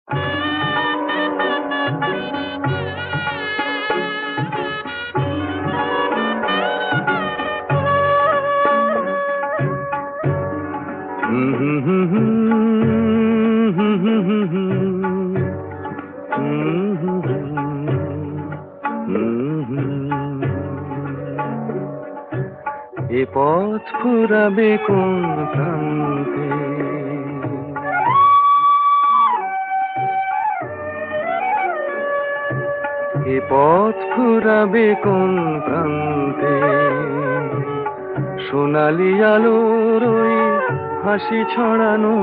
এ পথ ফুরাবে কোন প্রান্তে, এ পথ ফুরাবে কোন প্রান্তে, সোনালি আলোর ওই হাসি ছড়ানো,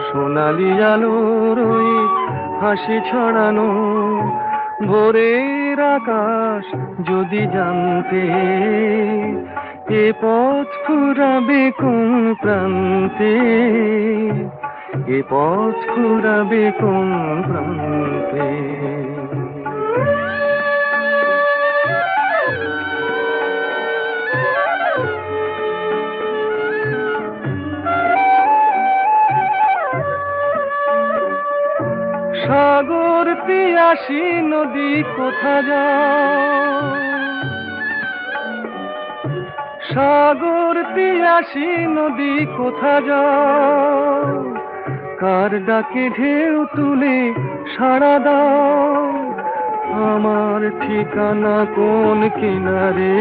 সোনালি আলোর ওই হাসি ছড়ানো ভোরের আকাশ যদি জানতে, এ পথ ফুরাবে কোন প্রান্তে, এ পথ ফুরাবে কোন প্রান্তে। সাগর পিয়াসী নদী কোথা যাও, সাগর পিয়াসী নদী কোথা যাও, কার ডাকে ঢেউ তুলে সাড়া দাও, আমার ঠিকানা কোন কিনারে,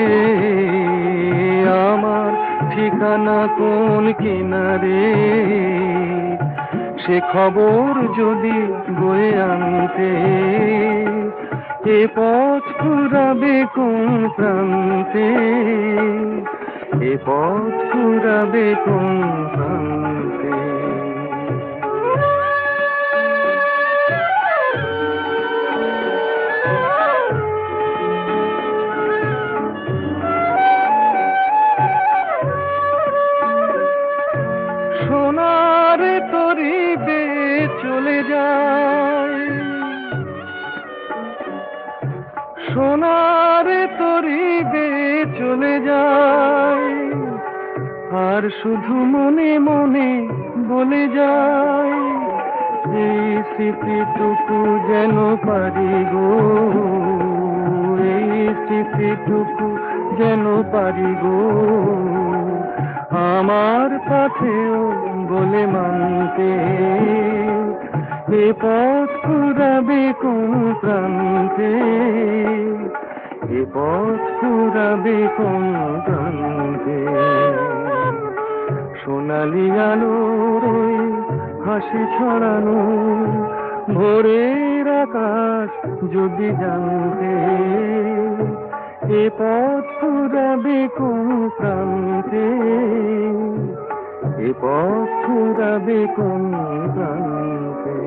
আমার ঠিকানা কোন কিনারে, সে খবর যদি বয়ে আনতে, এ পথ ফুরাবে কোন প্রান্তে, এ পথ ফুরাবে কোন প্রান্তে। সোনার তরি বেয়ে চলে যায়, সোনার তরি বেয়ে চলে যায়, আর শুধু মনে মনে বলে যায়, এই স্মৃতিটুকু যেন পারি গো, এই স্মৃতিটুকু যেন পারি গো, আমার পথেও বলে মানতে, এ পথ ফুরাবে কোন প্রান্তে, এ পথ ফুরাবে কোন প্রান্তে। সোনালি আলোর ওই হাসি ছড়ানো ভোরের আকাশ যদি জানতে, এ পথ ফুরাবে কোন প্রান্তে, এ পথ ফুরাবে কোন প্রান্তে।